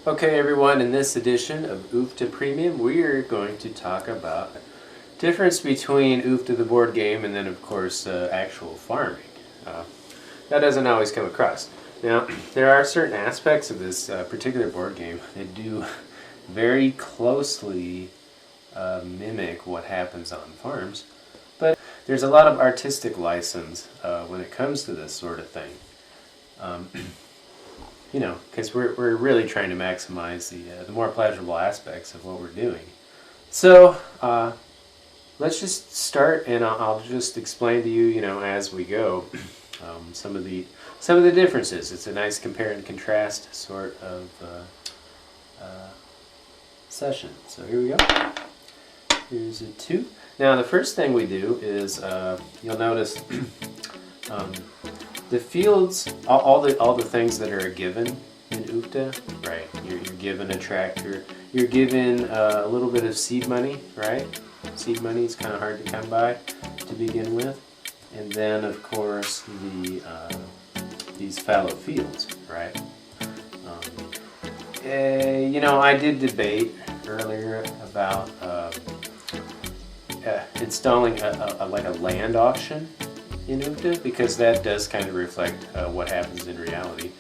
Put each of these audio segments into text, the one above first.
Okay everyone, in this edition of UFTA Premium, we are going to talk about the difference between UFTA the board game and then of course actual farming. That doesn't always come across. Now, there are certain aspects of this particular board game that do very closely mimic what happens on farms, but there's a lot of artistic license when it comes to this sort of thing. You know, because we're really trying to maximize the more pleasurable aspects of what we're doing. So let's just start, and I'll just explain to you, as we go, some of the differences. It's a nice compare and contrast sort of session. So here we go. Here's a 2. Now the first thing we do is you'll notice. The fields, all the things that are given in UFTA, right? You're given a tractor. You're given a little bit of seed money, right? Seed money is kind of hard to come by to begin with, and then of course these fallow fields, right? I did debate earlier about installing like a land auction in UFTA, because that does kind of reflect what happens in reality.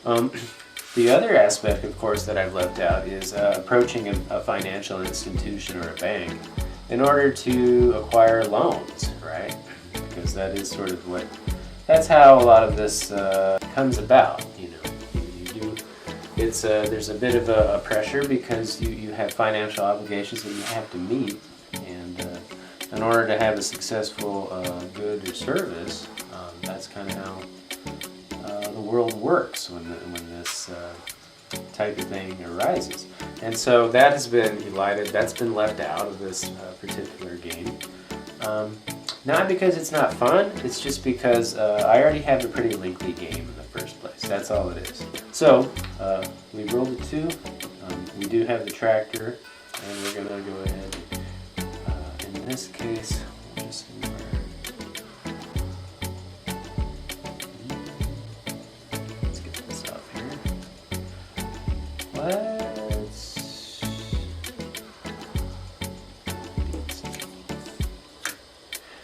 The other aspect, of course, that I've left out is approaching a financial institution or a bank in order to acquire loans, right? Because that is sort of that's how a lot of this comes about. There's a bit of a pressure because you have financial obligations that you have to meet, and in order to have a successful good or service, that's kind of how the world works when this type of thing arises. And so that has been elided, that's been left out of this particular game. Not because it's not fun, it's just because I already have a pretty lengthy game in the first place. That's all it is. So, we rolled a 2. We do have the tractor, and we're going to go ahead. In this case, we'll just let's get this off here.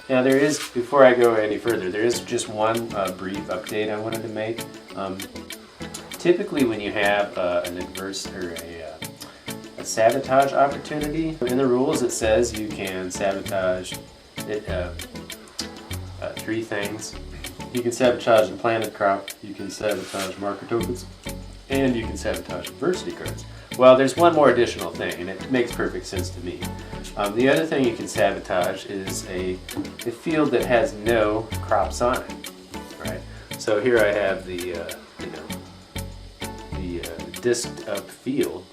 Now there is, before I go any further, there is just one brief update I wanted to make. Typically when you have an adverse or a sabotage opportunity, in the rules it says you can sabotage 3 things. You can sabotage the planted crop, you can sabotage marker tokens, and you can sabotage adversity cards. Well, there's one more additional thing, and it makes perfect sense to me. The other thing you can sabotage is a field that has no crops on it, right? So here I have the disked up field.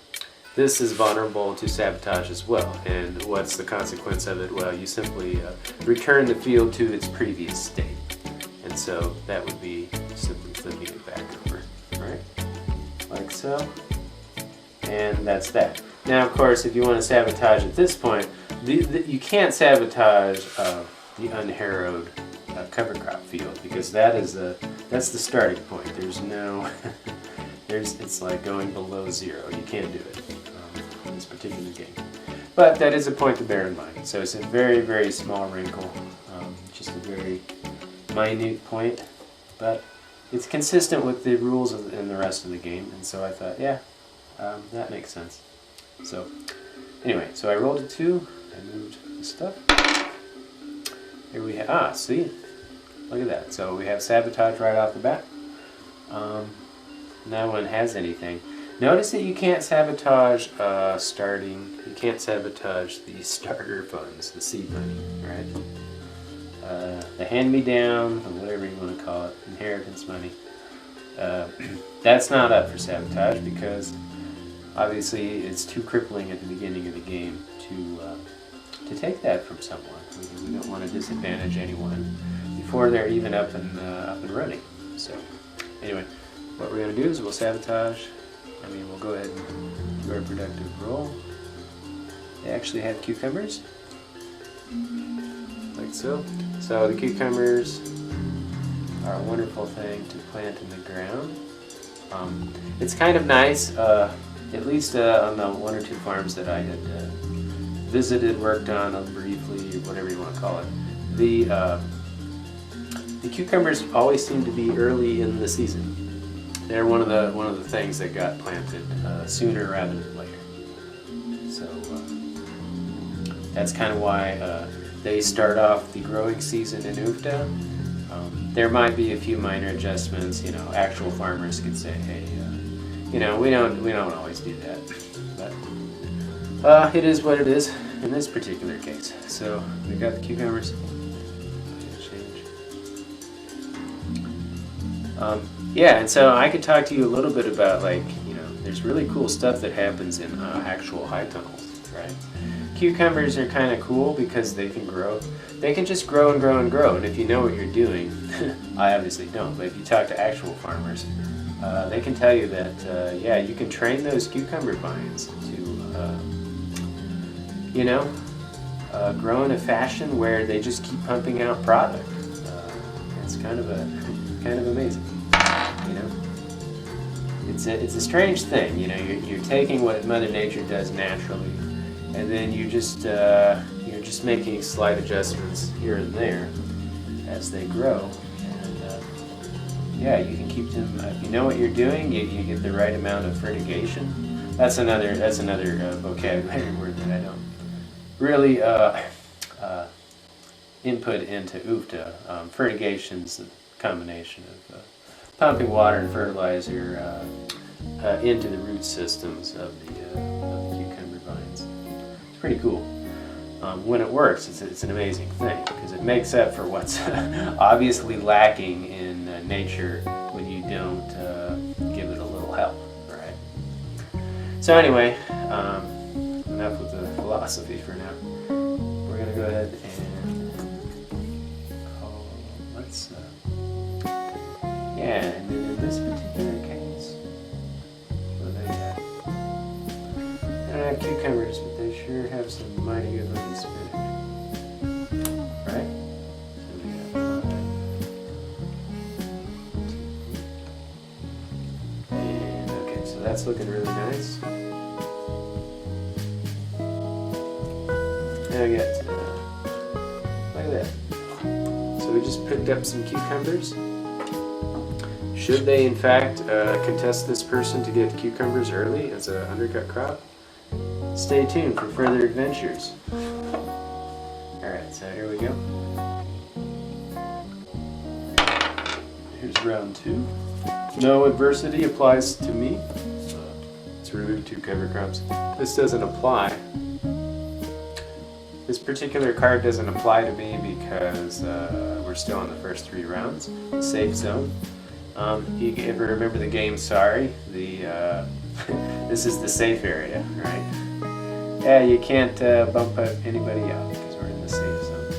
This is vulnerable to sabotage as well. And what's the consequence of it? Well, you simply return the field to its previous state. And so that would be simply flipping it back over, right? Like so. And that's that. Now, of course, if you want to sabotage at this point, you can't sabotage the unharrowed cover crop field, because that's the starting point. There's no... it's like going below 0. You can't do it in this particular game. But that is a point to bear in mind. So it's a very, very small wrinkle, just a very minute point, but it's consistent with the rules in the rest of the game, and so I thought, yeah, that makes sense. So anyway, so I rolled a 2, I moved the stuff. Here we have, see? Look at that. So we have sabotage right off the bat. No one has anything. Notice that you can't sabotage you can't sabotage the starter funds, the seed money, right? The hand-me-down, or whatever you want to call it, inheritance money. That's not up for sabotage because obviously it's too crippling at the beginning of the game to take that from someone. We don't want to disadvantage anyone before they're even up and running. So anyway, what we're going to do is we'll sabotage. We'll go ahead and do our productive roll. They actually have cucumbers, like so. So the cucumbers are a wonderful thing to plant in the ground. It's kind of nice at least on the 1 or 2 farms that I had visited, worked on briefly, whatever you want to call it, the cucumbers always seem to be early in the season. They're one of the things that got planted sooner rather than later. So that's kind of why they start off the growing season in UVTA. There might be a few minor adjustments. Actual farmers could say, hey, we don't always do that, but it is what it is in this particular case. So we got the cucumbers. Yeah, and so I could talk to you a little bit about, there's really cool stuff that happens in actual high tunnels, right? Cucumbers are kind of cool because they can grow. They can just grow and grow and grow, and if you know what you're doing, I obviously don't, but if you talk to actual farmers, they can tell you that, you can train those cucumber vines to, grow in a fashion where they just keep pumping out product. It's kind of amazing. It's a strange thing. You're taking what Mother Nature does naturally, and then you're just making slight adjustments here and there as they grow. And you can keep them. If you know what you're doing, you get the right amount of fertigation. That's another vocabulary word that I don't really input into UVTA. Fertigation's a combination of pumping water and fertilizer into the root systems of the cucumber vines. It's pretty cool. When it works, it's an amazing thing because it makes up for what's obviously lacking in nature when you don't give it a little help, right? So anyway, enough with the philosophy for now. We're going to go ahead and and then in this particular case, what do they got? They don't have cucumbers, but they sure have some mighty good looking spinach. Right? So we got 1, 2, and okay, so that's looking really nice. And I got, look at that. So we just picked up some cucumbers. Should they, in fact, contest this person to get cucumbers early as an undercut crop? Stay tuned for further adventures. Alright, so here we go. Here's round 2. No adversity applies to me. Let's remove 2 cover crops. This doesn't apply. This particular card doesn't apply to me because we're still in the first 3 rounds. Safe zone. You ever remember the game Sorry? This is the safe area, right? Yeah, you can't bump anybody out because we're in the safe zone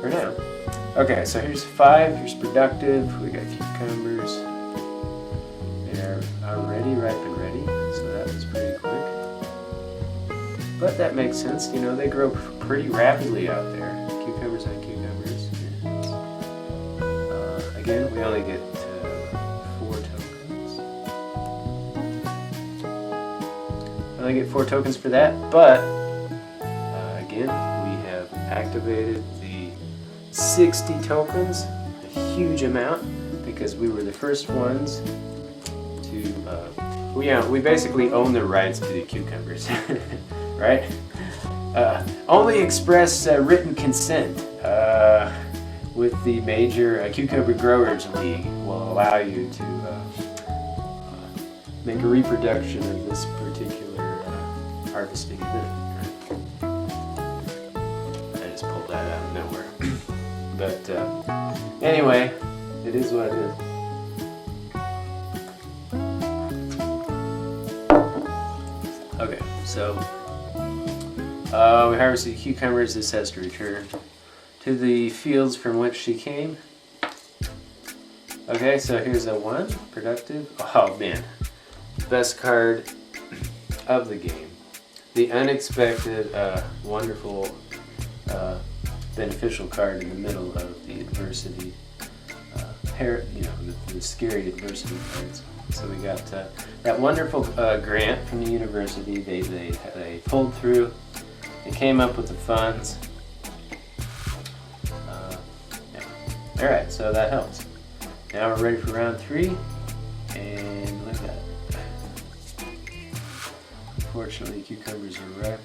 for now. Okay, so here's 5. Here's productive. We got cucumbers. They're already ripe and ready, so that was pretty quick. But that makes sense. They grow pretty rapidly out there. Cucumbers on cucumbers. Again, we only get 4 tokens. I get 4 tokens for that, but again, we have activated the 60 tokens, a huge amount, because we were the first ones to, we basically own the rights to the cucumbers, right? Only express written consent with the major Cucumber Growers League will allow you to make a reproduction of this particular harvesting event. I just pulled that out of nowhere. But anyway, it is what it is. Okay, so we harvested cucumbers. This has to return to the fields from which she came. Okay, so here's a 1, productive. Oh man, best card of the game. The unexpected, wonderful, beneficial card in the middle of the adversity, the scary adversity cards. So we got that wonderful grant from the university. They pulled through. They came up with the funds. Yeah. All right, so that helps. Now we're ready for round 3, and look at that. Unfortunately, cucumbers are ripe.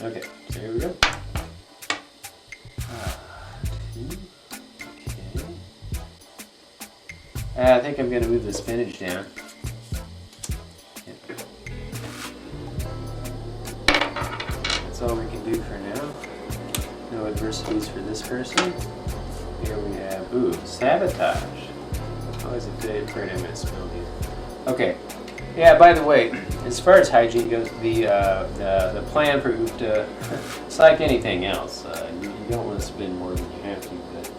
Okay, so here we go. 2. Okay. I think I'm going to move the spinach down. Yep. That's all we can do for now. No adversities for this person. Here we have, ooh, sabotage. Always a good for an MS ability. Okay. Yeah, by the way, as far as hygiene goes, the plan for UPTA, it's like anything else. You don't want to spend more than you have to, but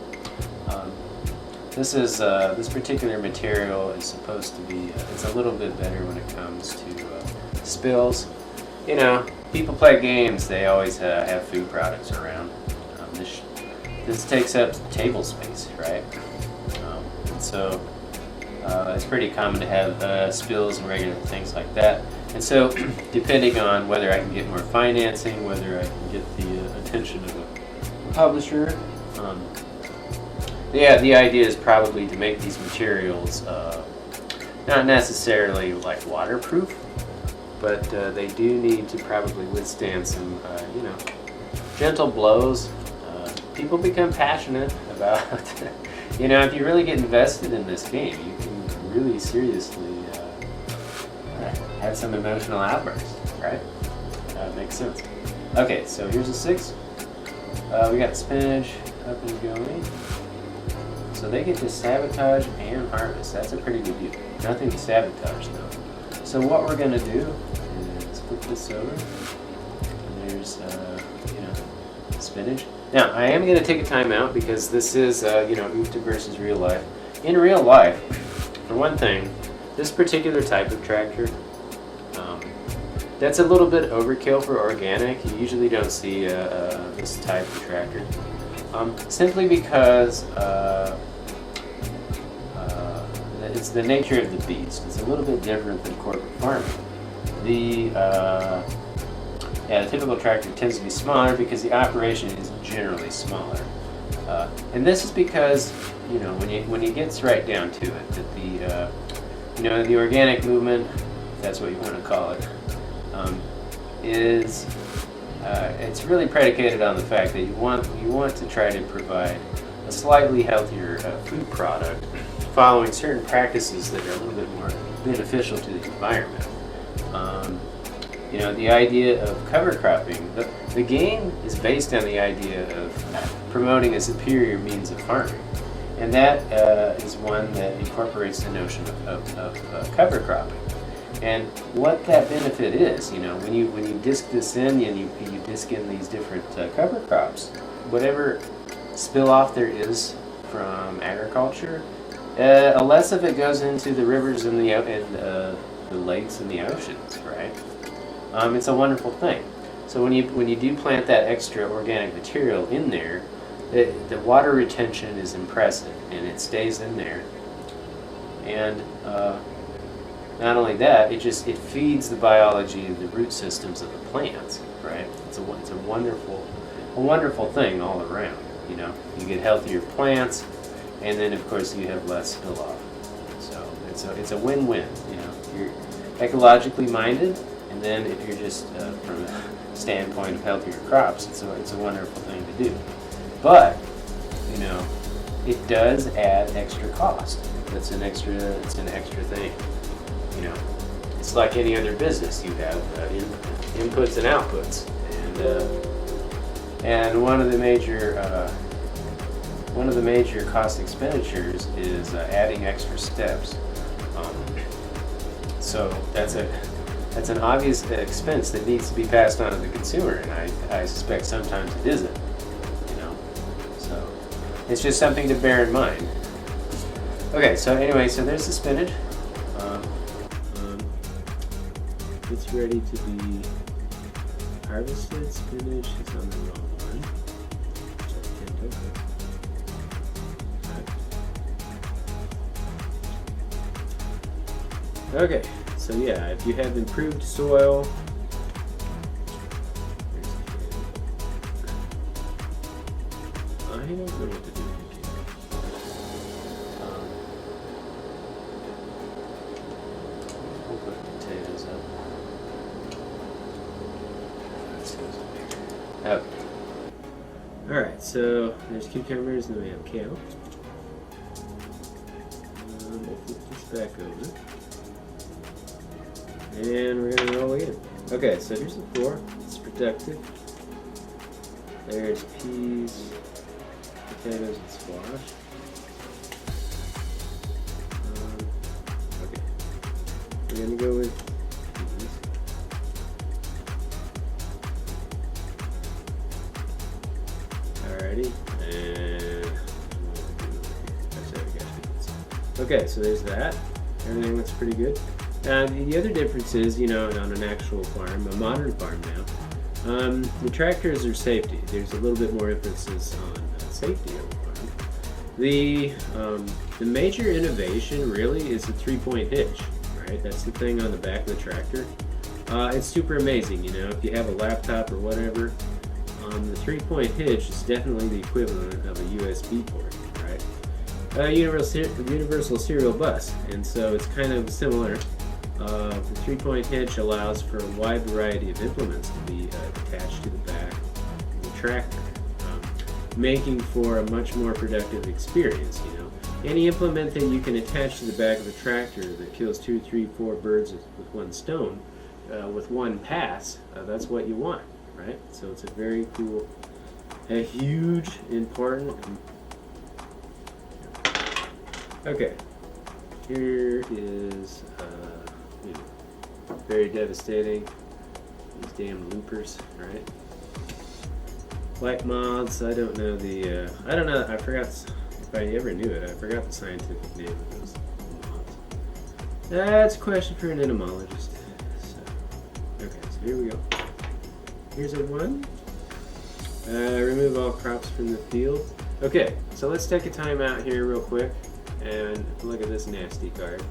this particular material is supposed to be, it's a little bit better when it comes to spills. You know, people play games, they always have food products around. This takes up table space, right? And so it's pretty common to have spills and regular things like that. And so depending on whether I can get more financing, whether I can get the attention of a publisher, yeah, the idea is probably to make these materials not necessarily like waterproof, but they do need to probably withstand some, you know, gentle blows. People become passionate about, you know, if you really get invested in this game, you can really seriously have some emotional outbursts, right? Makes sense. Okay, so here's a 6. We got spinach up and going. So they get to sabotage and harvest. That's a pretty good deal. Nothing to sabotage though. So what we're gonna do is flip this over. And there's, you know, spinach. Now, I am going to take a time out because this is, you know, UPTA versus real life. In real life, for one thing, this particular type of tractor, that's a little bit overkill for organic. You usually don't see this type of tractor. Simply because it's the nature of the beast. It's a little bit different than corporate farming. Yeah, the typical tractor tends to be smaller because the operation is generally smaller. And this is because, you know, when you get right down to it, that the, you know, the organic movement, if that's what you want to call it, is it's really predicated on the fact that you want to try to provide a slightly healthier food product, following certain practices that are a little bit more beneficial to the environment. You know, the idea of cover cropping, the game is based on the idea of promoting a superior means of farming. And that is one that incorporates the notion of cover cropping. And what that benefit is, you know, when you disc this in and you disc in these different cover crops, whatever spill off there is from agriculture, less of it goes into the rivers and the lakes and the oceans, right? It's a wonderful thing. So when you do plant that extra organic material in there, the water retention is impressive and it stays in there. And not only that, it feeds the biology of the root systems of the plants, right? It's a wonderful thing all around. You know, you get healthier plants, and then of course you have less spill off. So it's a win-win. You know, you're ecologically minded. And then if you're just from a standpoint of healthier crops, it's a wonderful thing to do. But, you know, it does add extra cost. It's an extra thing. You know, it's like any other business. You have inputs and outputs, and one of the major cost expenditures is adding extra steps. So that's an obvious expense that needs to be passed on to the consumer, and I suspect sometimes it isn't, you know. So it's just something to bear in mind. Okay, so anyway, so there's the spinach. It's ready to be harvested. Spinach is on the wrong one. Okay, so yeah, if you have improved soil, I don't know what to do here. We'll put potatoes up. Let's see what's up here. Okay. Alright, so there's cucumbers and then we have kale. We'll flip this back over. And we're going to roll again. Okay, so here's the floor. It's productive. There's peas, potatoes, and squash. Okay. We're going to go with peas. Alrighty. And okay, so there's that. Everything looks pretty good. The other difference is, you know, on an actual farm, a modern farm now, the tractors are safety. There's a little bit more emphasis on safety on the farm. The major innovation really is the 3-point hitch, right? That's the thing on the back of the tractor. It's super amazing, you know, if you have a laptop or whatever, the 3-point hitch is definitely the equivalent of a USB port, right? Universal serial bus, and so it's kind of similar. The 3-point hitch allows for a wide variety of implements to be attached to the back of the tractor, making for a much more productive experience. You know, any implement that you can attach to the back of the tractor that kills 2, 3, 4 birds with one stone, with one pass, that's what you want, right? So it's a very cool, a huge, important. Okay, here is. Very devastating. These damn loopers, right? White moths. I don't know the. I don't know. I forgot if I ever knew it. I forgot the scientific name of those moths. That's a question for an entomologist. So, okay, so here we go. Here's a one. Remove all crops from the field. Okay, so let's take a time out here real quick and look at this nasty card.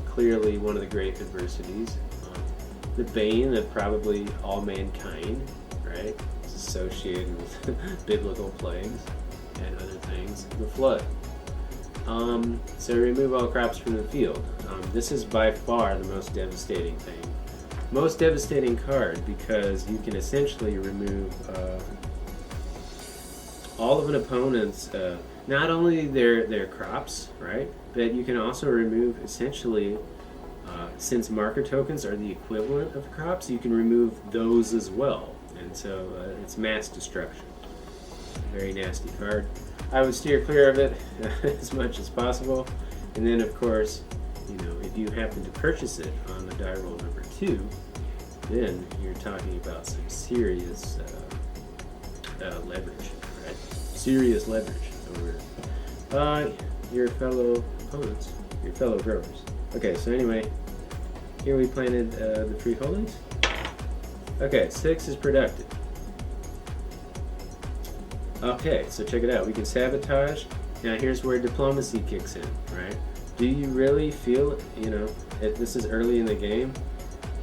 Clearly one of the great adversities. The bane of probably all mankind, right? It's associated with biblical plagues and other things. The flood. So remove all crops from the field. This is by far the most devastating thing. Most devastating card because you can essentially remove all of an opponent's, not only their crops, right? But you can also remove essentially since marker tokens are the equivalent of crops, you can remove those as well. And so it's mass destruction. Very nasty card. I would steer clear of it as much as possible. And then, of course, you know, if you happen to purchase it on the die roll number 2, then you're talking about some serious leverage, right? Serious leverage over your fellow opponents, your fellow growers. Okay, so anyway, here we planted the 3 holdings. Okay, 6 is productive. Okay, so check it out. We can sabotage. Now here's where diplomacy kicks in, right? Do you really feel, you know, if this is early in the game,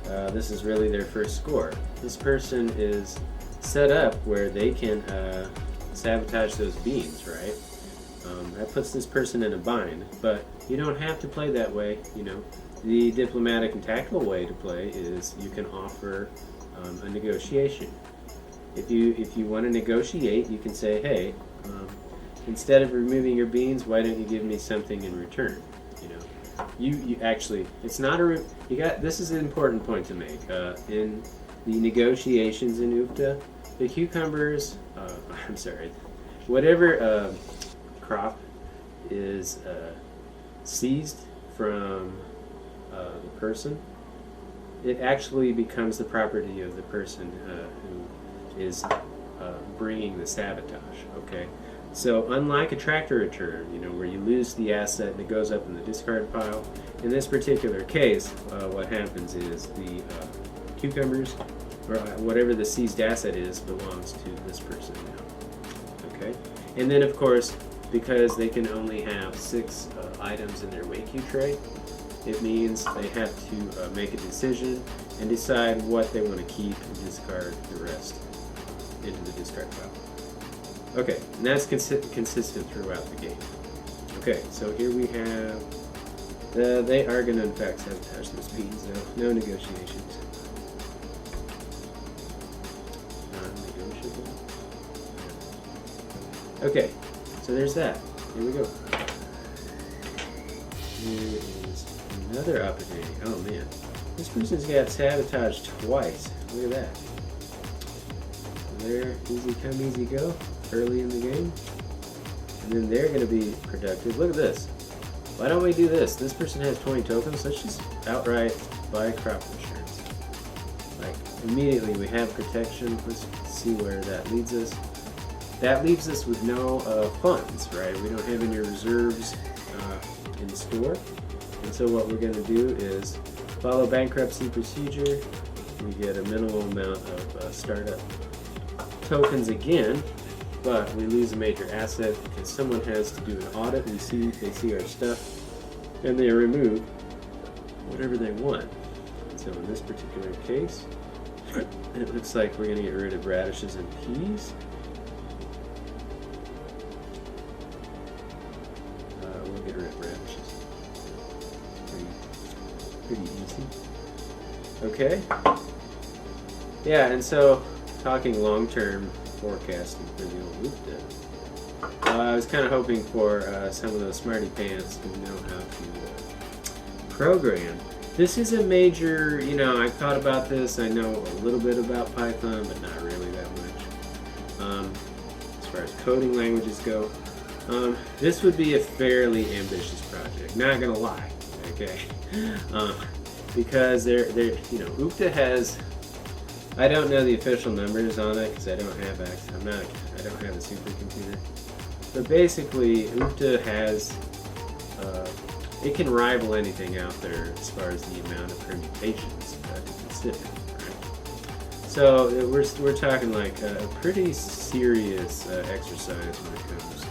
this is really their first score. This person is set up where they can sabotage those beans, right? That puts this person in a bind, but you don't have to play that way, you know. The diplomatic and tactical way to play is you can offer a negotiation. If you want to negotiate, you can say, hey, instead of removing your beans, why don't you give me something in return? You know, you actually, it's not a this is an important point to make. In the negotiations in UFTA, the cucumbers, I'm sorry, whatever crop is seized from the person, it actually becomes the property of the person who is bringing the sabotage, okay? So unlike a tractor return, you know, where you lose the asset and it goes up in the discard pile, in this particular case, what happens is the cucumbers, or whatever the seized asset is, belongs to this person now, okay? And then, of course, because they can only have 6 items in their WayQ tray, it means they have to make a decision and decide what they want to keep and discard the rest into the discard pile. Okay, and that's consistent throughout the game. Okay, so here we have, they are going to in fact sabotage those beans though, no negotiations. Non-negotiable. Okay, so there's that. Here we go. Here is another opportunity. Oh man, this person's got sabotaged twice. Look at that. There, easy come, easy go, early in the game. And then they're going to be productive. Look at this. Why don't we do this? This person has 20 tokens. Let's just outright buy crop insurance. Like, immediately we have protection. Let's see where that leads us. That leaves us with no funds, right? We don't have any reserves in store. And so what we're going to do is follow bankruptcy procedure. We get a minimal amount of startup tokens again, but we lose a major asset because someone has to do an audit. They see our stuff, and they remove whatever they want. So in this particular case, it looks like we're going to get rid of radishes and peas. We'll get rid of radishes. Pretty easy. Okay. Yeah, and so talking long-term forecasting for the old Upta, I was kind of hoping for some of those smarty pants who know how to program. This is a major, I thought about this. I know a little bit about Python, but not really that much. As far as coding languages go, this would be a fairly ambitious project. Not gonna lie, okay? Because Upta has. I don't know the official numbers on it because I don't have access. I don't have a supercomputer. But basically, Upta has. It can rival anything out there as far as the amount of permutations to consider. Right? So we're talking like a pretty serious exercise when it comes to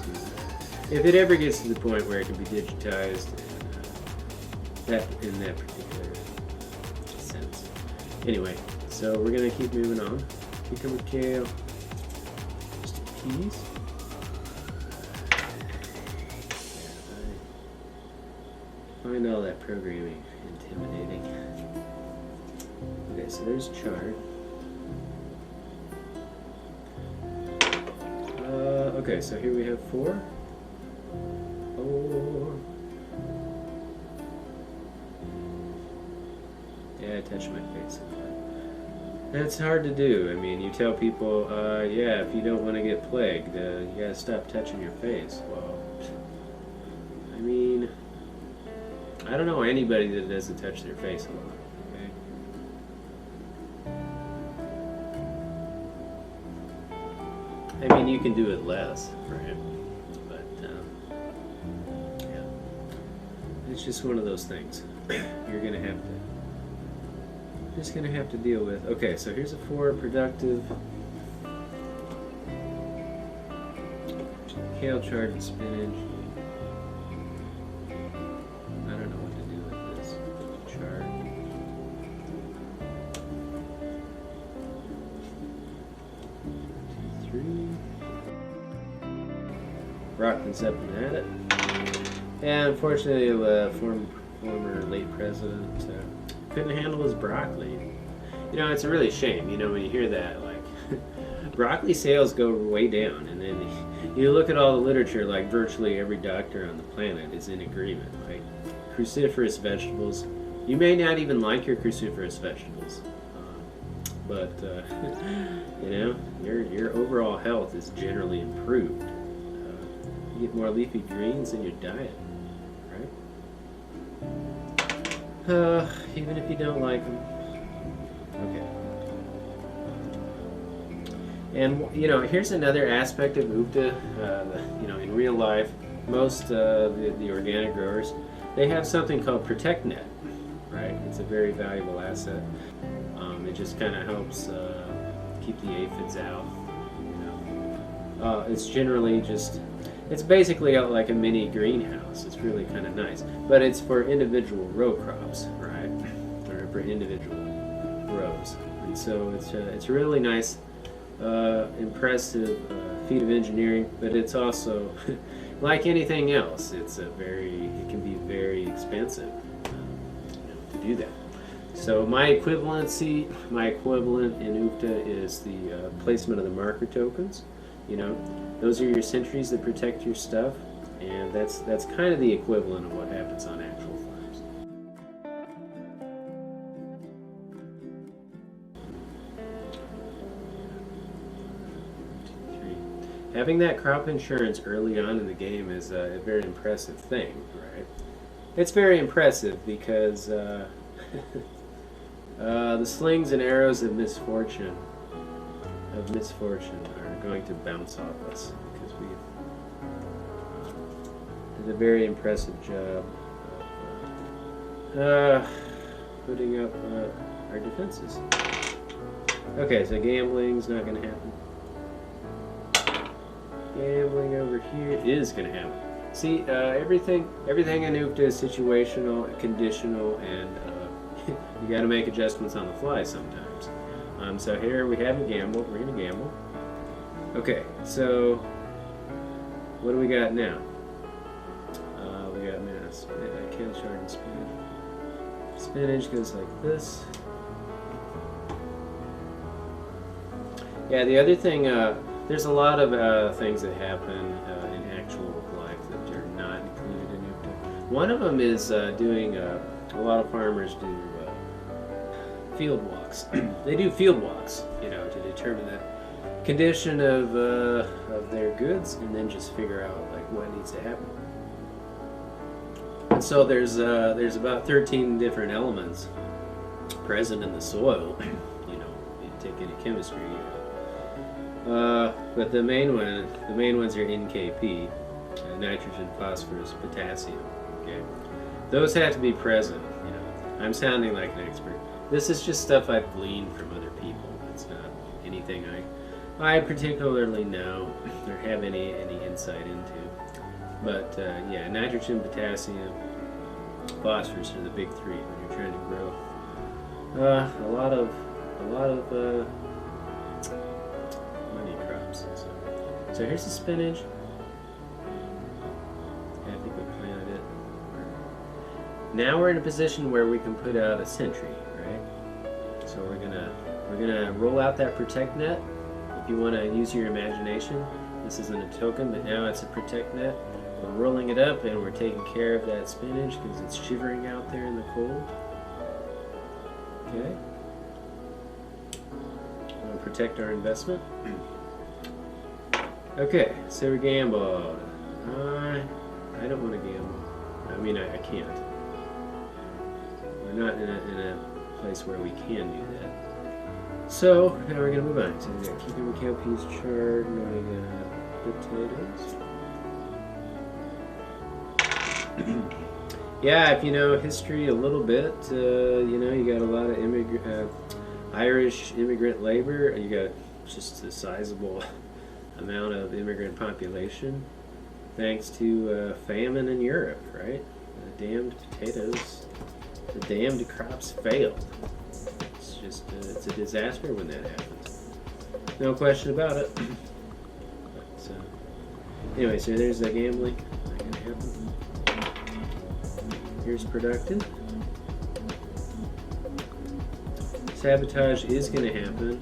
if it ever gets to the point where it can be digitized in that particular sense. Anyway. So we're going to keep moving on. Cucumber, kale, just peas. I find all that programming intimidating. Okay, so there's chard. Okay, so here we have 4. Yeah, I touched my face. That's hard to do. I mean, you tell people, yeah, if you don't want to get plagued, you gotta stop touching your face. Well, I mean, I don't know anybody that doesn't touch their face a lot, okay? I mean, you can do it less, right? But, yeah. It's just one of those things. You're gonna have to just gonna have to deal with. Okay, so here's a 4 productive. Kale, chard, and spinach. I don't know what to do with this. Chard. Brockman's up and at it. And unfortunately, former late president couldn't handle his broccoli. It's a really shame, when you hear that, like, broccoli sales go way down, and then you look at all the literature, like virtually every doctor on the planet is in agreement. Like, cruciferous vegetables, you may not even like your cruciferous vegetables, but, your overall health is generally improved. You get more leafy greens in your diet, right? Even if you don't like them. Okay. And here's another aspect of Upta. In real life, most the organic growers, they have something called ProtectNet, right? It's a very valuable asset. It just kind of helps keep the aphids out. It's generally just It's basically like a mini greenhouse. It's really kind of nice, but it's for individual row crops, right? Or for individual rows, and so it's a really nice, impressive feat of engineering. But it's also like anything else. It can be very expensive to do that. So my equivalent in UVTA is the placement of the marker tokens. Those are your sentries that protect your stuff, and that's kind of the equivalent of what happens on actual farms. Having that crop insurance early on in the game is a very impressive thing, right? It's very impressive because the slings and arrows of misfortune are going to bounce off us because we did a very impressive job of putting up our defenses. Okay, so gambling's not going to happen. Gambling over here is going to happen. See, everything in UVTA is situational, conditional, and you got to make adjustments on the fly sometimes. So here we haven't gambled. We're going to gamble. Okay, so what do we got now? We got mass, kale, chard, and spinach. Spinach goes like this. Yeah, the other thing, there's a lot of things that happen in actual life that are not included in UVTA. One of them is doing, a lot of farmers do field walks. They do field walks, to determine the condition of their goods, and then just figure out like what needs to happen. And so there's about 13 different elements present in the soil. You take any chemistry. But the main ones are NKP, nitrogen, phosphorus, potassium. Okay, those have to be present. I'm sounding like an expert. This is just stuff I've gleaned from other people. It's not anything I particularly know or have any insight into. But yeah, nitrogen, potassium, phosphorus are the big three when you're trying to grow a lot of money crops. So here's the spinach. I think we planted it. Now we're in a position where we can put out a sentry, right? So we're gonna roll out that protect net. If you want to use your imagination, this isn't a token, but now it's a protect net. We're rolling it up and we're taking care of that spinach because it's shivering out there in the cold. Okay. We'll protect our investment. Okay, so we gambled. I don't want to gamble. I mean, I can't. We're not in a place where we can do that. So now we're gonna move on. So we got cucumber, kale, peas, chard, and we got potatoes. Yeah, if you know history a little bit, you got a lot of Irish immigrant labor. You got just a sizable amount of immigrant population, thanks to famine in Europe, right? The damned potatoes, the damned crops failed. It's just it's a disaster when that happens. No question about it. But, anyway, so there's that gambling. Not gonna happen. Here's productive. Sabotage is going to happen.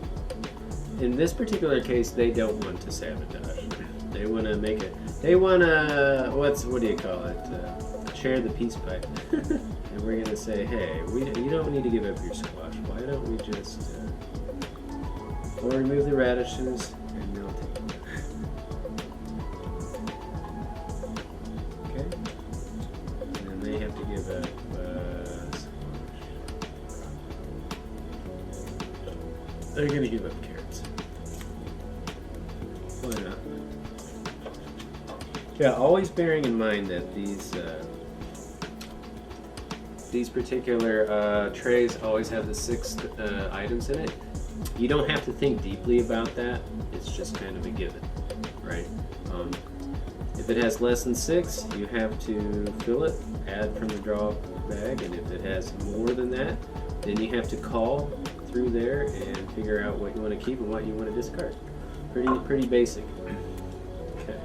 In this particular case, they don't want to sabotage. They want to make it. They want to what do you call it? Share the peace pipe. And we're going to say, hey, you don't need to give up your squash. Why don't we just we'll remove the radishes and they'll take them. Okay. And they have to give up. They're going to give up carrots. Why not? Yeah, always bearing in mind that these particular trays always have the 6 items in it. You don't have to think deeply about that. It's just kind of a given, right? If If it has less than 6, you have to fill it, add from the draw bag, and if it has more than that, then you have to call through there and figure out what you want to keep and what you want to discard. Pretty basic. Okay.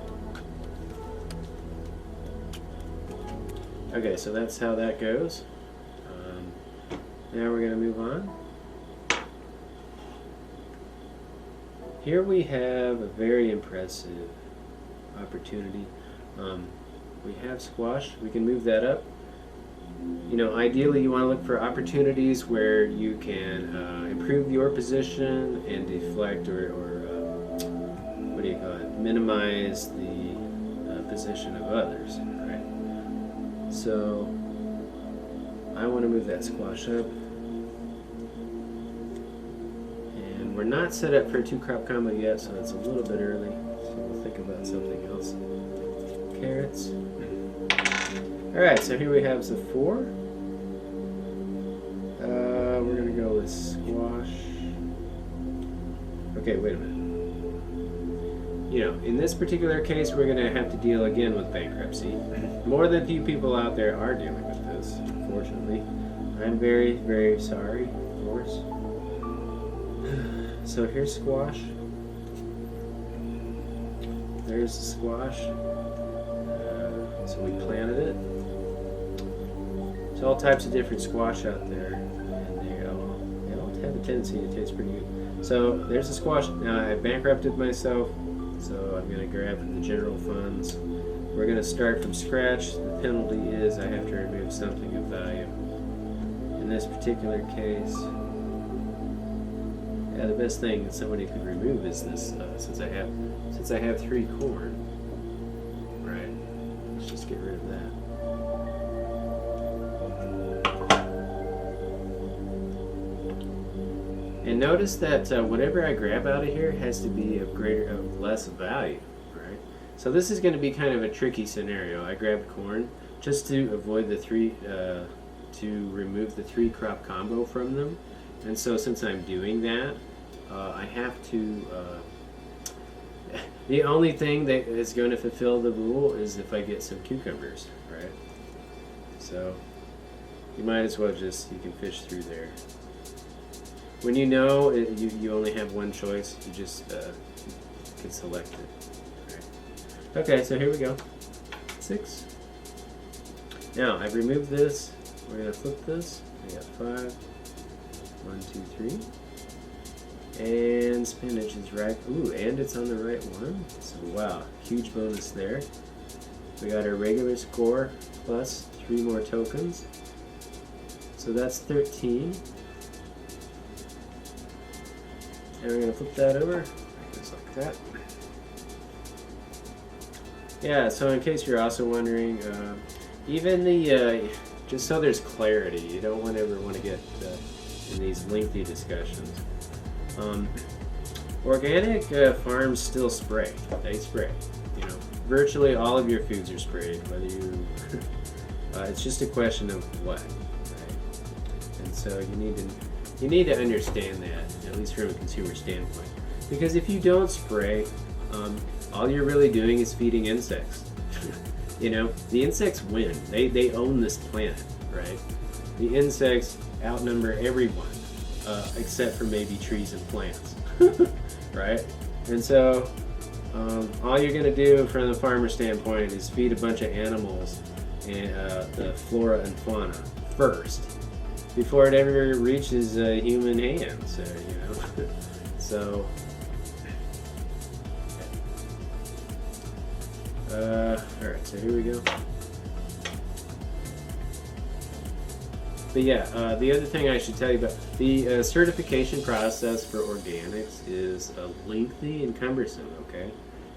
Okay, so that's how that goes. Now we're going to move on. Here we have a very impressive opportunity. We have squash. We can move that up. You know, ideally you want to look for opportunities where you can improve your position and deflect or what do you call it? Minimize the position of others, right? So I want to move that squash up. And we're not set up for a 2-crop combo yet, so it's a little bit early. So we'll think about something else. Carrots. Alright, so here we have the 4. We're going to go with squash. Okay, wait a minute. You know, in this particular case, we're going to have to deal again with bankruptcy. More than a few people out there are dealing with this, unfortunately. I'm very, very sorry, of course. So here's squash. There's the squash. So we planted it. There's all types of different squash out there, and they all have a tendency to taste pretty good. So there's the squash. Now I bankrupted myself, so I'm going to grab the general funds. We're going to start from scratch. The penalty is I have to remove something of value. In this particular case, yeah, the best thing that somebody could remove is this. Since I have 3 corn, right? Let's just get rid of that. And notice that whatever I grab out of here has to be of less value, right? So this is going to be kind of a tricky scenario. I grabbed corn just to avoid the to remove the 3-crop combo from them. And so since I'm doing that, I have to, the only thing that is going to fulfill the rule is if I get some cucumbers, right? So you might as well you can fish through there. When you know you only have one choice, you just can select it. Right. Okay, so here we go. 6. Now I've removed this. We're going to flip this. I got 5. 1, 2, 3. And spinach is right. Ooh, and it's on the right one. So wow, huge bonus there. We got our regular score plus 3 more tokens. So that's 13. And we're going to flip that over. Just like that. Yeah, so in case you're also wondering, even the, just so there's clarity, you don't ever want to get in these lengthy discussions. Organic farms still spray. They spray. You know, virtually all of your foods are sprayed. Whether you, it's just a question of what, right? And so you need to understand that, at least from a consumer standpoint, because if you don't spray, all you're really doing is feeding insects. You know, the insects win. They own this planet, right? The insects outnumber everyone. Except for maybe trees and plants, right? And so all you're going to do from the farmer standpoint is feed a bunch of animals and the flora and fauna first before it ever reaches human hands, you know. So all right, so here we go. But yeah, the other thing I should tell you about, the certification process for organics is lengthy and cumbersome, okay?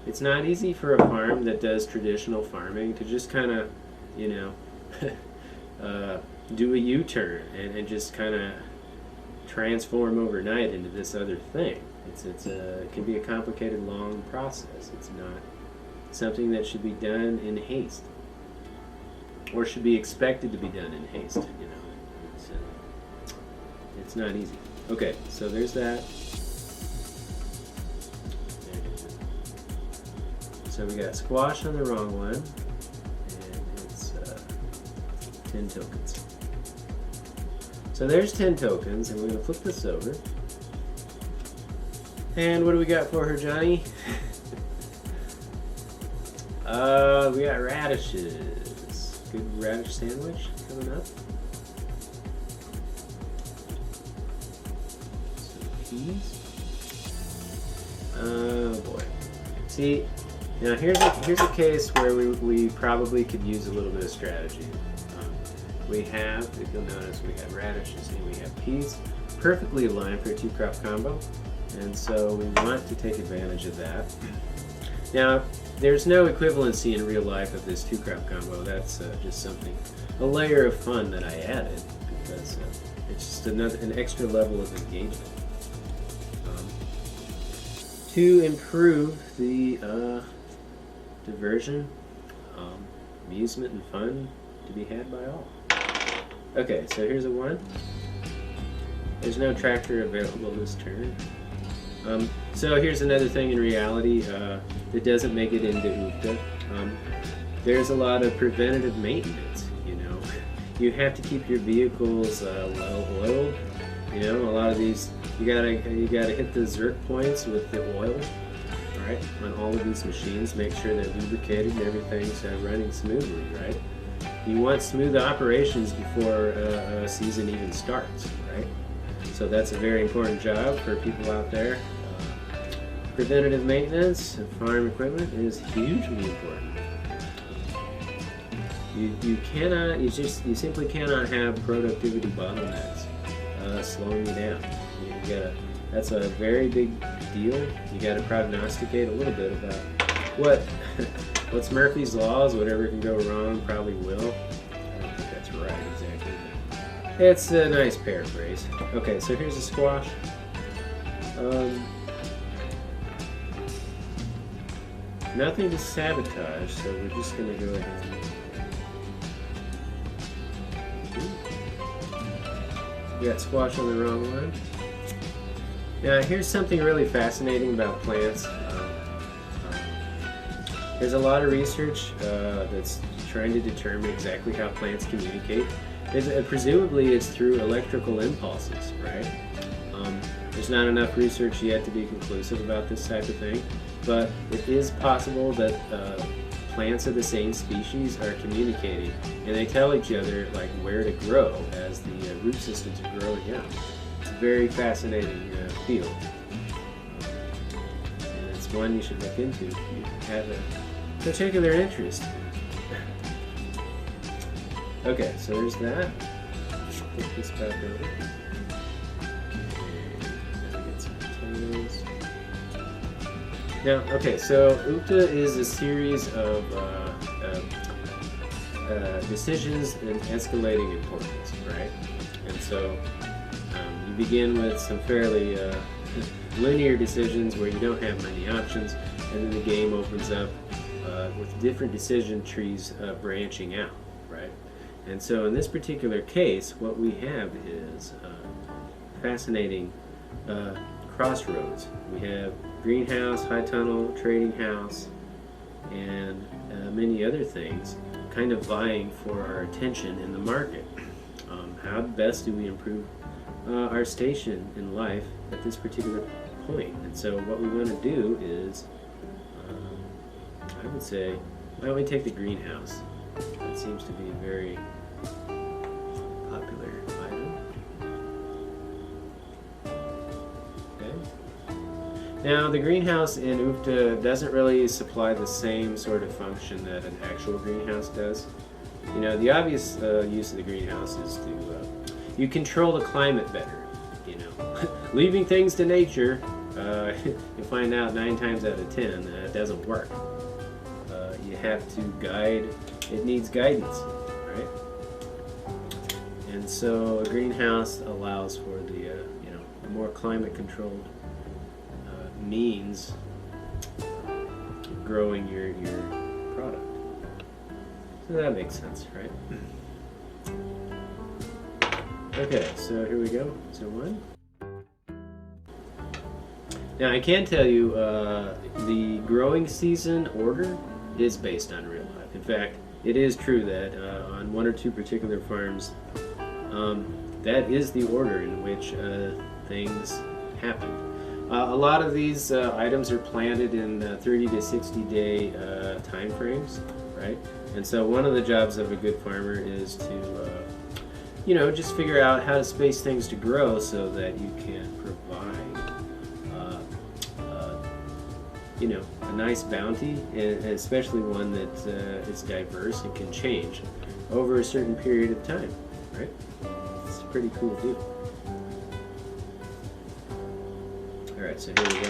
It's not easy for a farm that does traditional farming to just kind of, you know, do a U-turn and just kind of transform overnight into this other thing. It can be a complicated, long process. It's not something that should be done in haste, or should be expected to be done in haste, you know. It's not easy. Okay, so there's that. So we got squash on the wrong one, and it's 10 tokens. So there's 10 tokens, and we're going to flip this over. And what do we got for her, Johnny? We got radishes. Good radish sandwich coming up. Some peas. Oh boy. See, now here's a case where we probably could use a little bit of strategy. We have, if you'll notice, we have radishes and we have peas, perfectly aligned for a 2-crop combo, and so we want to take advantage of that. Now, there's no equivalency in real life of this 2-crop combo. That's just something, a layer of fun that I added because it's just an extra level of engagement. To improve the diversion, amusement, and fun to be had by all. Okay, so here's a 1. There's no tractor available this turn. So here's another thing in reality that doesn't make it into UFTA. There's a lot of preventative maintenance, you know. You have to keep your vehicles well oiled. You know, a lot of these, you gotta hit the zerk points with the oil, right? On all of these machines, make sure they're lubricated and everything's running smoothly, right? You want smooth operations before a season even starts, right? So that's a very important job for people out there. Preventative maintenance of farm equipment is hugely important. You simply cannot have productivity bottlenecks slowing you down. That's a very big deal. You got to prognosticate a little bit about what's Murphy's laws. Whatever can go wrong probably will. I don't think that's right exactly. It's a nice paraphrase. Okay, so here's a squash. Nothing to sabotage, so we're just going to go ahead and... We got squash on the wrong one. Now, here's something really fascinating about plants. There's a lot of research that's trying to determine exactly how plants communicate. Presumably, it's through electrical impulses, right? There's not enough research yet to be conclusive about this type of thing, but it is possible that plants of the same species are communicating, and they tell each other like where to grow as the root systems are growing out. It's a very fascinating field, and it's one you should look into if you have a particular interest. Okay, so there's that. Put this back over. Now, okay, so UFTA is a series of decisions in escalating importance, right? And so you begin with some fairly linear decisions where you don't have many options, and then the game opens up with different decision trees branching out, right? And so in this particular case, what we have is fascinating crossroads. We have greenhouse, high tunnel, trading house, and many other things kind of vying for our attention in the market. How best do we improve our station in life at this particular point? And so what we want to do is, I would say, why don't we take the greenhouse? That seems to be a very popular item. Now, the greenhouse in UFTA doesn't really supply the same sort of function that an actual greenhouse does. You know, the obvious use of the greenhouse is to, you control the climate better, you know. Leaving things to nature, you find out 9 times out of 10 it doesn't work. You have to guide, it needs guidance, right? And so a greenhouse allows for the, you know, a more climate controlled means growing your product. So that makes sense, right? Okay, so here we go. So 1. Now I can tell you the growing season order is based on real life. In fact, it is true that on one or two particular farms, that is the order in which things happen. A lot of these items are planted in 30 to 60 day time frames, right? And so one of the jobs of a good farmer is to, just figure out how to space things to grow so that you can provide, a nice bounty, and especially one that is diverse and can change over a certain period of time, right? It's a pretty cool deal. All right, so here we go.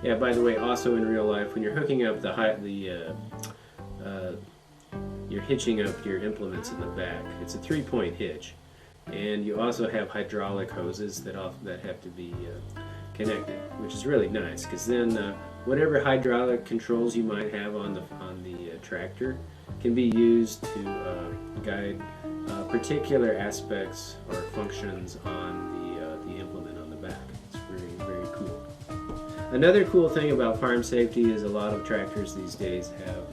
Yeah, by the way, also in real life, when you're hooking up you're hitching up your implements in the back. It's a 3-point hitch, and you also have hydraulic hoses that have to be connected, which is really nice because then whatever hydraulic controls you might have on the tractor can be used to guide particular aspects or functions on the implement on the back. It's very, very cool. Another cool thing about farm safety is a lot of tractors these days have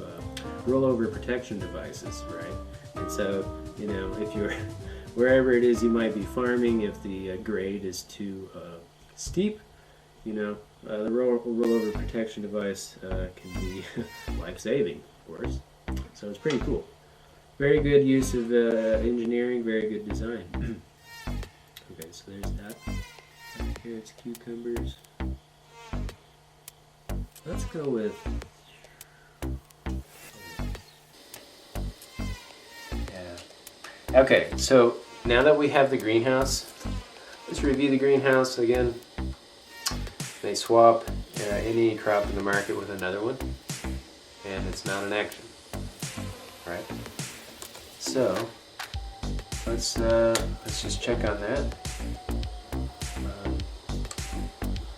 rollover protection devices, right? And so, if you're wherever it is you might be farming, if the grade is too steep, the rollover protection device can be life-saving, of course. So it's pretty cool. Very good use of engineering, very good design. Okay, so there's that. Carrots, cucumbers. Let's go with... Yeah. Okay, so now that we have the greenhouse, let's review the greenhouse again. They swap any crop in the market with another one, and it's not an action, right? So let's just check on that.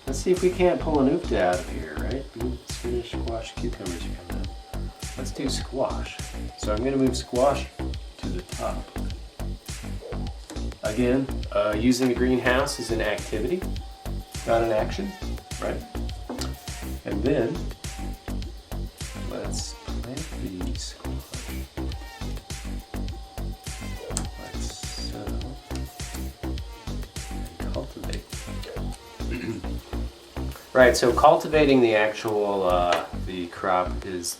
Let's see if we can't pull an oofta out of here, right? Spinach, squash, cucumbers are coming up. Let's do squash. So I'm going to move squash to the top. Again, using the greenhouse is an activity, not an action, right? And then let's plant the squash. Let's sow and cultivate. Right, so cultivating the actual the crop is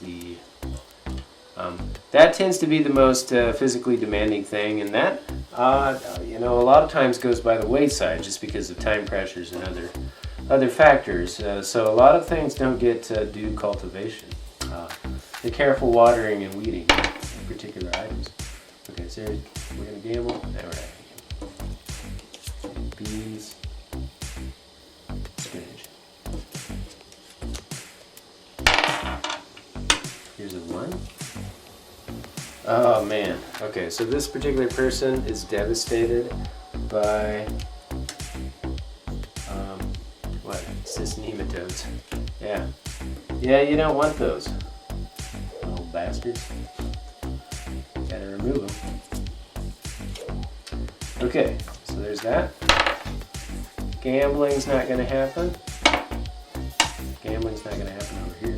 that tends to be the most physically demanding thing, and that a lot of times goes by the wayside just because of time pressures and other factors. So a lot of things don't get due cultivation. The careful watering and weeding of particular items. Okay, so we're gonna gamble. Now we're at beans, spinach. Here's a 1. Oh man. Okay, so this particular person is devastated by cyst nematodes. Yeah, you don't want those, little bastards. Gotta remove them. Okay, so there's that. Gambling's not gonna happen. Gambling's not gonna happen over here.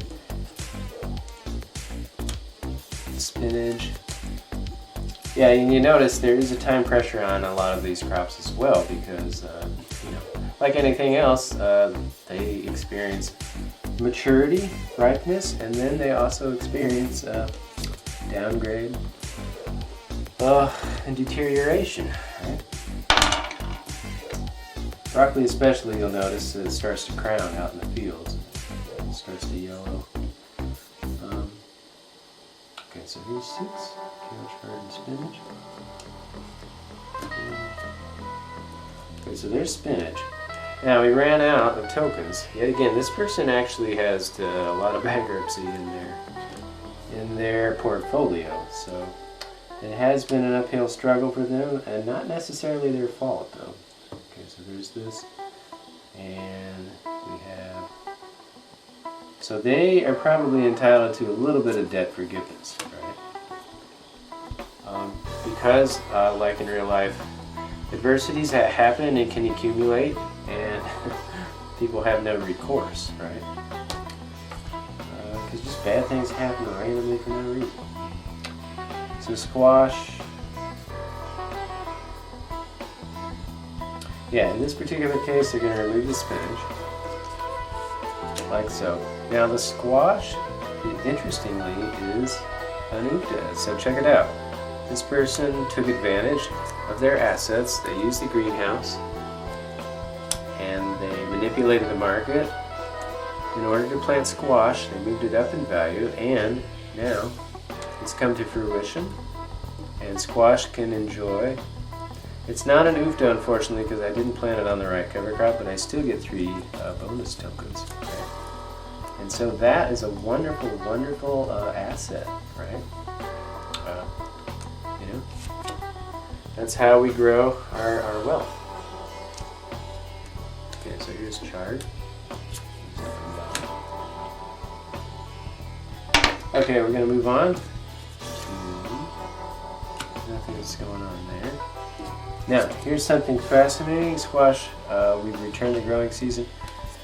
Spinach. Yeah, and you notice there is a time pressure on a lot of these crops as well because, like anything else, they experience maturity, ripeness, and then they also experience downgrade and deterioration. Right? Broccoli especially, you'll notice it starts to crown out in the fields. It starts to yellow. Okay, so here's 6. Carrots, garden, spinach. Okay, so there's spinach. Now we ran out of tokens. Yet again, this person actually has a lot of bankruptcy in their portfolio. So it has been an uphill struggle for them, and not necessarily their fault though. Okay, so there's this, and we have. So they are probably entitled to a little bit of debt forgiveness, right? Because, like in real life, adversities that happen and can accumulate, and people have no recourse, right? Because just bad things happen randomly for no reason. So squash. Yeah, in this particular case, they're going to remove the spinach, like so. Now the squash, interestingly, is an UFTA, so check it out. This person took advantage of their assets. They used the greenhouse, and they manipulated the market in order to plant squash. They moved it up in value, and now it's come to fruition, and squash can enjoy. It's not an UFTA, unfortunately, because I didn't plant it on the right cover crop, but I still get 3 bonus tokens. Right? And so that is a wonderful, wonderful asset, right? You know, that's how we grow our wealth. Okay, so here's chard. Okay, we're going to move on. Nothing's going on there. Now, here's something fascinating. Squash, we've returned the growing season,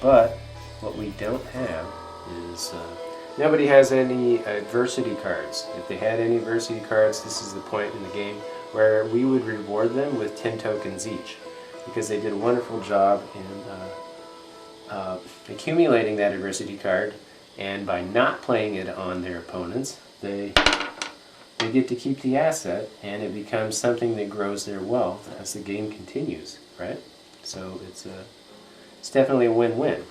but what we don't have is nobody has any adversity cards. If they had any adversity cards, this is the point in the game where we would reward them with 10 tokens each, because they did a wonderful job in accumulating that adversity card, and by not playing it on their opponents, they get to keep the asset, and it becomes something that grows their wealth as the game continues, right? So it's definitely a win-win.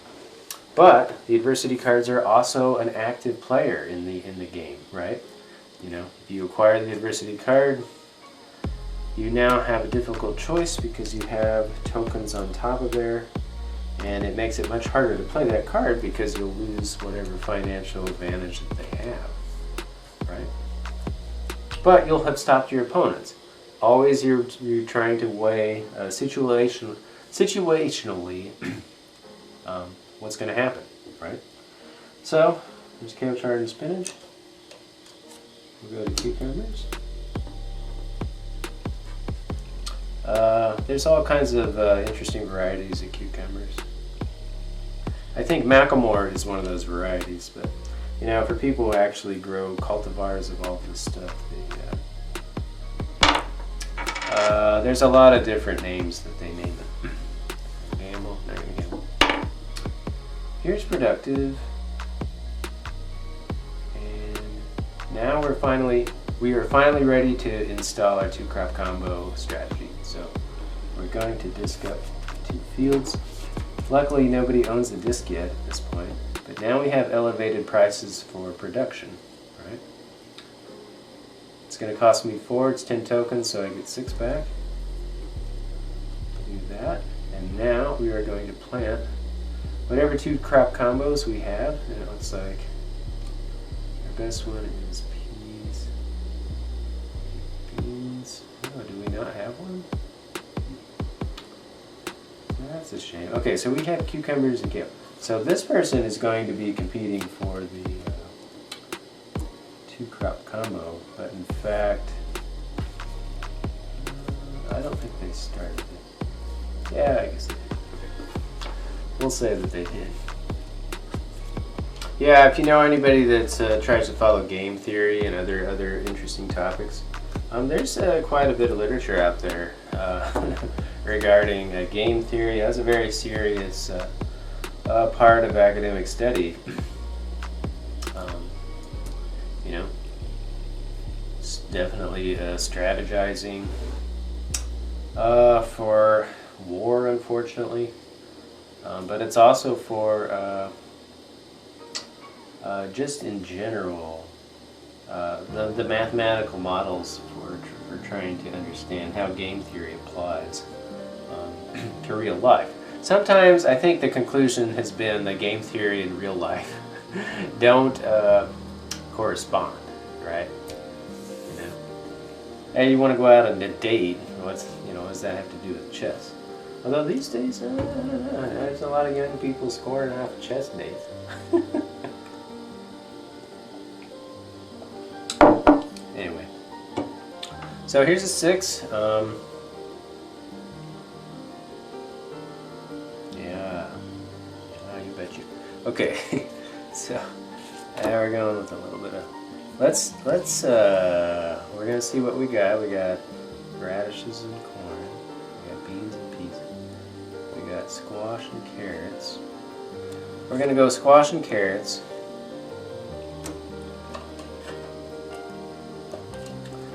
But the adversity cards are also an active player in the game, right? You know, if you acquire the adversity card, you now have a difficult choice because you have tokens on top of there, and it makes it much harder to play that card because you'll lose whatever financial advantage that they have, right? But you'll have stopped your opponents. Always you're trying to weigh situationally what's going to happen, right? So there's kale, chard, and spinach. We'll go to cucumbers. There's all kinds of interesting varieties of cucumbers. I think Macklemore is one of those varieties, but you know, for people who actually grow cultivars of all this stuff, there's a lot of different names that they name it. Gamble, not gonna gamble. Here's productive, and now we are finally ready to install our 2-crop combo strategy. So we're going to disc up 2 fields. Luckily, nobody owns the disc yet at this point, but now we have elevated prices for production, right? It's going to cost me 4, it's 10 tokens, so I get 6 back. Do that, and now we are going to plant whatever 2-crop combos we have, and it looks like our best one is peas, beans. Oh, do we not have one? That's a shame. Okay, so we have cucumbers and kale. So this person is going to be competing for the 2-crop combo, but in fact, I don't think they started it. Yeah, I guess they did. We'll say that they did. Yeah, if you know anybody that tries to follow game theory and other interesting topics, there's quite a bit of literature out there regarding game theory. That's a very serious part of academic study. You know, it's definitely strategizing for war, unfortunately, but it's also for just in general the mathematical models for trying to understand how game theory applies to real life. Sometimes I think the conclusion has been that game theory and real life don't correspond, right? You know, hey, you want to go out on a date? What does that have to do with chess? Although these days, there's a lot of young people scoring off chess dates. Anyway, So here's a 6. Yeah, you bet you. Okay, so we're going with a little bit of. We're gonna see what we got. We got radishes and corn. We got beans and peas. We got squash and carrots. We're gonna go squash and carrots.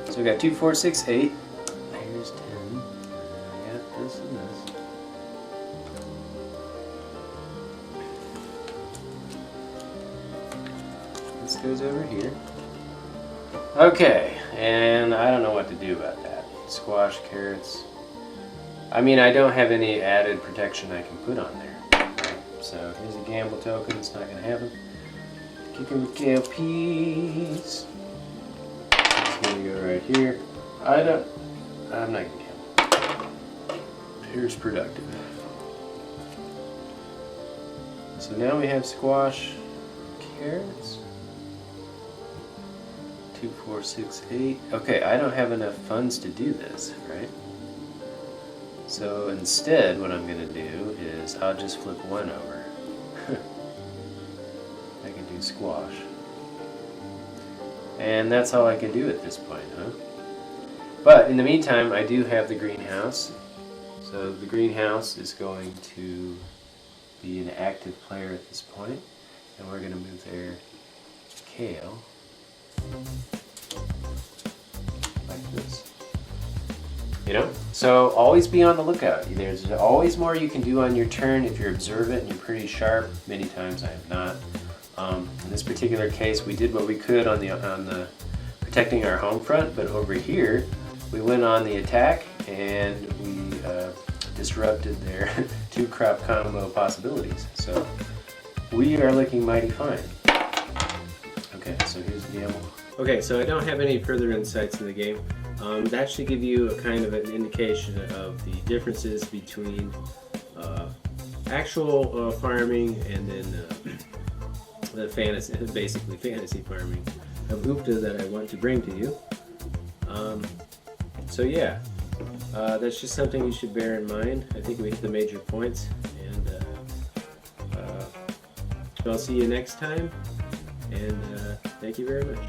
So we got 2, 4, 6, 8. Here's 10. I got this and this. This goes over here. Okay, and I don't know what to do about that. Squash, carrots. I mean, I don't have any added protection I can put on there. So here's a gamble token. It's not going to happen. Kicking with kale peas. It's going to go right here. I'm not going to gamble. Here's productive. So now we have squash, carrots. 2, 4, 6, 8. Okay, I don't have enough funds to do this, right? So instead, what I'm going to do is I'll just flip 1 over. I can do squash. And that's all I can do at this point, huh? But in the meantime, I do have the greenhouse. So the greenhouse is going to be an active player at this point. And we're going to move their kale. Like this. You know? So always be on the lookout. There's always more you can do on your turn if you're observant and you're pretty sharp. Many times I am not. In this particular case, we did what we could on the protecting our home front, but over here we went on the attack and we disrupted their 2 crop combo possibilities. So we are looking mighty fine. Okay, so here's the gamble. Okay, so I don't have any further insights in the game. That should give you a kind of an indication of the differences between actual farming and then the fantasy, basically fantasy farming of Gupta that I want to bring to you. So yeah, that's just something you should bear in mind. I think we hit the major points, and I'll see you next time. And thank you very much.